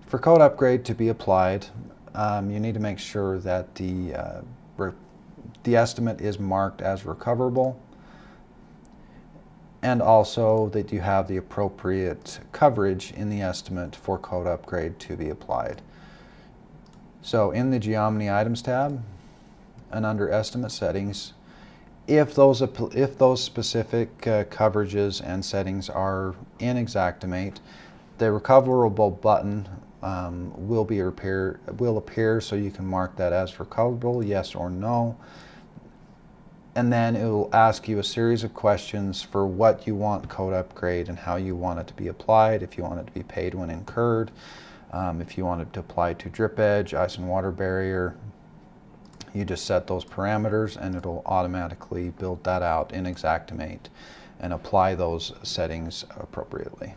For code upgrade to be applied, you need to make sure that the estimate is marked as recoverable, and also that you have the appropriate coverage in the estimate for code upgrade to be applied. So in the Geomni items tab and under estimate settings, if those specific coverages and settings are in Xactimate, the recoverable button will appear, so you can mark that as recoverable, yes or no. And then it will ask you a series of questions for what you want code upgrade and how you want it to be applied, if you want it to be paid when incurred, if you want it to apply to drip edge, ice and water barrier. You just set those parameters and it'll automatically build that out in Xactimate and apply those settings appropriately.